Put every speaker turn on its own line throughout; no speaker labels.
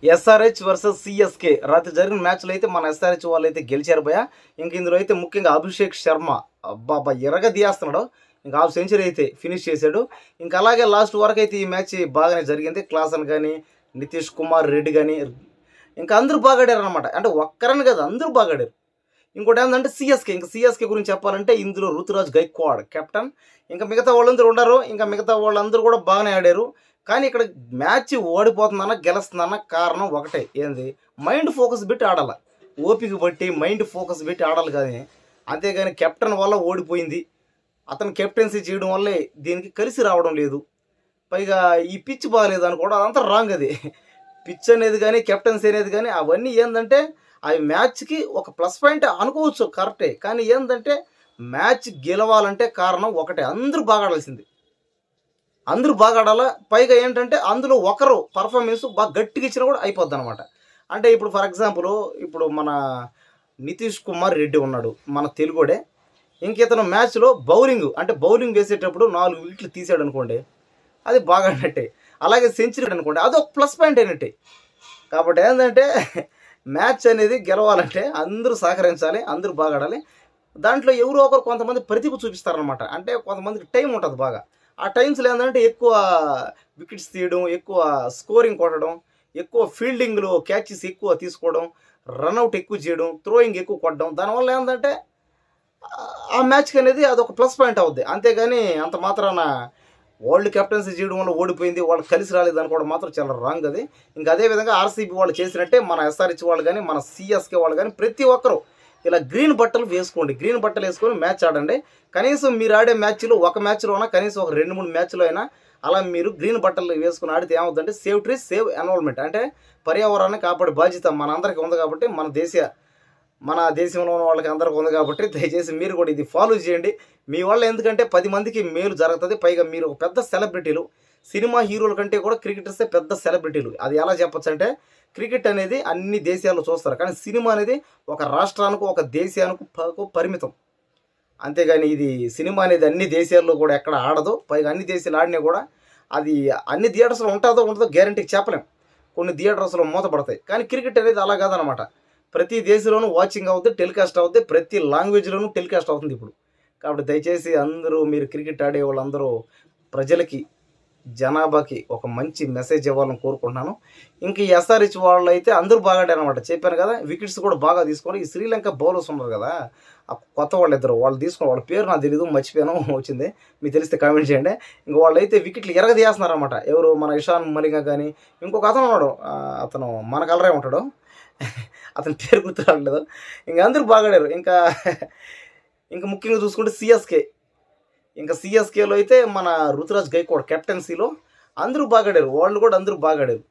SRH versus CSK రాత్రి జరిగిన మ్యాచ్లో అయితే మన ఎస్ఆర్హెచ్ వాళ్ళు అయితే గెలిచారు భయ. ఇంక ఇందులో అయితే ముఖ్యంగా అభిషేక్ శర్మ అబ్బాబ్బా ఎరగదీయేస్తున్నాడు. ఇంకా హాఫ్ సెంచరీ అయితే ఫినిష్ చేశాడు. ఇంకా అలాగే లాస్ట్ వరకు అయితే ఈ మ్యాచ్ బాగానే జరిగింది. క్లాసన్ కానీ, నితీష్ కుమార్ రెడ్డి కానీ ఇంకా అందరూ బాగా ఆడారు అనమాట. అంటే ఒక్కరని కాదు, అందరూ బాగా ఆడారు. ఇంకోటి ఏంటంటే సిఎస్కే, ఇంకా సిఎస్కే గురించి చెప్పాలంటే ఇందులో రుతురాజ్ గైక్వాడ్ కెప్టెన్. ఇంకా మిగతా వాళ్ళందరూ ఉన్నారు. ఇంకా మిగతా వాళ్ళందరూ కూడా బాగానే ఆడారు. కానీ ఇక్కడ మ్యాచ్ ఓడిపోతుందన్న గెలుస్తుందన్న కారణం ఒకటే, ఏంది, మైండ్ ఫోకస్ పెట్టి ఆడాలి. ఓపిక బట్టి మైండ్ ఫోకస్ పెట్టి ఆడాలి. కానీ అంతేగాని కెప్టెన్ వల్ల ఓడిపోయింది, అతను కెప్టెన్సీ చేయడం వల్లే దీనికి కలిసి రావడం లేదు. పైగా ఈ పిచ్ బాగాలేదు అనుకోవడం అదంతా రాంగ్. అది పిచ్ అనేది కానీ కెప్టెన్సీ అనేది కానీ అవన్నీ ఏంటంటే అవి మ్యాచ్కి ఒక ప్లస్ పాయింట్ అనుకోవచ్చు, కరెక్టే. కానీ ఏంటంటే మ్యాచ్ గెలవాలంటే కారణం ఒకటే, అందరూ బాగా ఆడాల్సింది, అందరూ బాగా ఆడాలా. పైగా ఏంటంటే అందులో ఒకరు పర్ఫార్మెన్స్ బాగా గట్టిగా ఇచ్చినా కూడా అయిపోద్ది అనమాట. అంటే ఇప్పుడు ఫర్ ఎగ్జాంపుల్ ఇప్పుడు మన నితీష్ కుమార్ రెడ్డి ఉన్నాడు, మన తెలుగుడే. ఇంకితను మ్యాచ్లో బౌలింగ్ వేసేటప్పుడు 4 వికెట్లు తీసాడు అనుకోండి, అది బాగా ఆడినట్టే. అలాగే సెంచరీ అనుకోండి, అది ఒక ప్లస్ పాయింట్ అయినట్టే. కాబట్టి ఏంటంటే మ్యాచ్ అనేది గెలవాలంటే అందరూ సహకరించాలి, అందరూ బాగా ఆడాలి. దాంట్లో ఎవరో ఒకరు కొంతమంది ప్రతిభ చూపిస్తారనమాట. అంటే కొంతమందికి టైం ఉంటుంది బాగా. ఆ టైమ్స్లో ఏంటంటే ఎక్కువ వికెట్స్ తీయడం, ఎక్కువ స్కోరింగ్ కొట్టడం, ఎక్కువ ఫీల్డింగ్లో క్యాచెస్ ఎక్కువ తీసుకోవడం, రన్అట్ ఎక్కువ చేయడం, థ్రోయింగ్ ఎక్కువ కొట్టడం, దానివల్ల ఏంటంటే ఆ మ్యాచ్కి అనేది అదొక ప్లస్ పాయింట్ అవుద్ది. అంతేగాని అంత మాత్రాన వరల్డ్ కెప్టెన్సీ చేయడం వల్ల ఓడిపోయింది, వాళ్ళు కలిసి రాలేదు అనుకోవడం మాత్రం చాలా రాంగ్. అది ఇంకా అదేవిధంగా ఆర్సీబీ వాళ్ళు చేసినట్టే మన ఎస్ఆర్హెచ్ వాళ్ళు కానీ, మన సిఎస్కే వాళ్ళు కానీ ప్రతి ఒక్కరు ఇలా గ్రీన్ బట్టలు వేసుకోండి. గ్రీన్ బట్టలు వేసుకొని మ్యాచ్ ఆడండి. కనీసం మీరు ఆడే మ్యాచ్లో ఒక మ్యాచ్లోనా కనీసం ఒక 2-3 మ్యాచ్లో అయినా అలా మీరు గ్రీన్ బట్టలు వేసుకుని ఆడితే ఏమవుతుందంటే సేవ్ ట్రీస్ సేవ్ ఎన్విరాన్మెంట్, అంటే పర్యావరణాన్ని కాపాడే బాధ్యత మన అందరికీ ఉంది. కాబట్టి మన దేశంలో ఉన్న వాళ్ళకి అందరికీ ఉంది. కాబట్టి దయచేసి మీరు కూడా ఇది ఫాలో చేయండి. మీ వల్ల ఎందుకంటే 10 మందికి మేలు జరుగుతుంది. పైగా మీరు ఒక పెద్ద సెలబ్రిటీలు, సినిమా హీరోల కంటే కూడా క్రికెటర్సే పెద్ద సెలబ్రిటీలు. అది ఎలా చెప్పచ్చు అంటే క్రికెట్ అనేది అన్ని దేశాల్లో చూస్తారు, కానీ సినిమా అనేది ఒక రాష్ట్రానికి, ఒక దేశానికి పరిమితం. అంతేగాని ఇది సినిమా అనేది అన్ని దేశాల్లో కూడా ఎక్కడ ఆడదు. పైగా అన్ని దేశాలు ఆడినా కూడా అది అన్ని థియేటర్స్లో ఉంటుందో గ్యారంటీకి చెప్పలేం. కొన్ని థియేటర్స్లో మూతపడతాయి. కానీ క్రికెట్ అనేది అలా కాదనమాట. ప్రతి దేశంలోనూ వాచింగ్ అవుతుంది, టెలికాస్ట్ అవుతుంది, ప్రతి లాంగ్వేజ్లోనూ టెలికాస్ట్ అవుతుంది ఇప్పుడు. కాబట్టి దయచేసి అందరూ మీరు క్రికెట్ ఆడే వాళ్ళందరూ ప్రజలకి, జనాభాకి ఒక మంచి మెసేజ్ ఇవ్వాలని కోరుకుంటున్నాను. ఇంక ఈ ఎస్ఆర్హెచ్ వాళ్ళు అయితే అందరూ బాగా ఆడారు అనమాట. చెప్పాను కదా, వికెట్స్ కూడా బాగా తీసుకొని ఈ శ్రీలంక బౌలర్స్ ఉన్నారు కదా, ఆ కొత్త వాళ్ళు తీసుకుని, వాళ్ళ పేరు నాకు తెలీదు, మర్చిపోయాను, వచ్చింది మీకు తెలిస్తే కామెంట్ చేయండి. ఇంకా వాళ్ళు అయితే వికెట్లు ఎరగదీస్తున్నారనమాట. ఎవరు, మన ఇషాన్ మలింగా కానీ, ఇంకొక అతను ఉన్నాడు, అతను మన కలరే ఉంటాడు, అతని పేరు గుర్తు రావట్లేదు. ఇంకా అందరూ బాగా ఆడారు. ఇంకా ముఖ్యంగా చూసుకుంటే సిఎస్కేలో అయితే మన రుతురాజ్ గైక్వాడ్ కెప్టెన్సీలో అందరూ బాగా ఆడారు. వాళ్ళు కూడా అందరూ బాగా ఆడారు.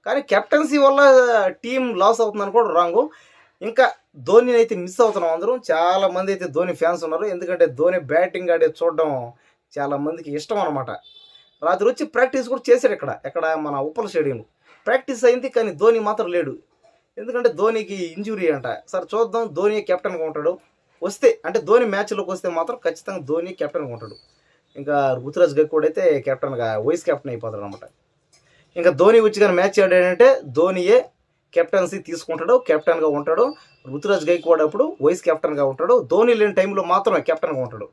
కానీ కెప్టెన్సీ వల్ల టీం లాస్ అవుతుందని కూడా రాంగు. ఇంకా ధోనిని అయితే మిస్ అవుతున్నాం అందరం. చాలామంది అయితే ధోని ఫ్యాన్స్ ఉన్నారు. ఎందుకంటే ధోని బ్యాటింగ్ ఆడే చూడడం చాలామందికి ఇష్టం అనమాట. రాత్రి వచ్చి ప్రాక్టీస్ కూడా చేశారు. ఎక్కడ మన ఉప్పల్ స్టేడియంలో ప్రాక్టీస్ అయింది. కానీ ధోని మాత్రం లేడు. ఎందుకంటే ధోనికి ఇంజురీ అంట. సరే చూద్దాం, ధోని కెప్టెన్గా ఉంటాడు వస్తే, అంటే ధోని మ్యాచ్లోకి వస్తే మాత్రం ఖచ్చితంగా ధోని కెప్టెన్గా ఉంటాడు. ఇంకా రుతురాజ్ గైక్వాడ్ అయితే కెప్టెన్గా వైస్ కెప్టెన్ అయిపోతాడు అనమాట. ఇంకా ధోని వచ్చి కానీ మ్యాచ్ ఆడాడంటే ధోనియే కెప్టెన్సీ తీసుకుంటాడు, కెప్టెన్గా ఉంటాడు. రుతురాజ్ గైక్వాడ్ అప్పుడు వైస్ కెప్టెన్గా ఉంటాడు. ధోని లేని టైంలో మాత్రమే కెప్టెన్గా ఉంటాడు.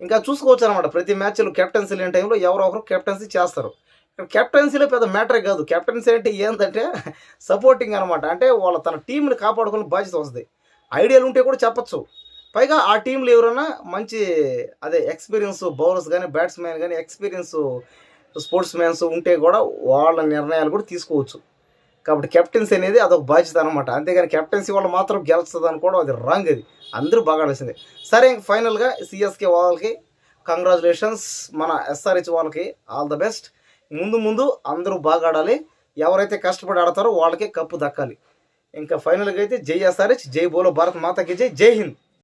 ఇంకా చూసుకోవచ్చు అనమాట. ప్రతి మ్యాచ్లో కెప్టెన్సీ లేని టైంలో ఎవరో ఒకరు కెప్టెన్సీ చేస్తారు. ఇక్కడ కెప్టెన్సీలో పెద్ద మ్యాటరే కాదు. కెప్టెన్సీ అంటే ఏంటంటే సపోర్టింగ్ అనమాట. అంటే తన టీంని కాపాడుకునే బాధ్యత వస్తుంది. ఐడియాలు ఉంటే కూడా చెప్పచ్చు. పైగా ఆ టీంలో ఎవరైనా మంచి ఎక్స్పీరియన్స్ బౌలర్స్ కానీ, బ్యాట్స్మెన్ కానీ, ఎక్స్పీరియన్స్ స్పోర్ట్స్ మ్యాన్స్ ఉంటే కూడా వాళ్ళ నిర్ణయాలు కూడా తీసుకోవచ్చు. కాబట్టి కెప్టెన్సీ అనేది అదొక బాధ్యత అనమాట. అంతేగాని కెప్టెన్సీ వాళ్ళు మాత్రం గెలుస్తుంది అనుకోవడం అది రాంగ్. అది అందరూ బాగా ఆడాల్సిందే. సరే, ఇంక ఫైనల్గా సిఎస్కే వాళ్ళకి కంగ్రాచులేషన్స్, మన ఎస్ఆర్హెచ్ వాళ్ళకి ఆల్ ద బెస్ట్. ముందు అందరూ బాగా ఆడాలి. ఎవరైతే కష్టపడి ఆడతారో వాళ్ళకే కప్పు దక్కాలి. ఇంకా ఫైనల్గా అయితే జై ఎస్ఆర్హెచ్, జై బోలో భారత్ మాతాకి జై, జై హింద్.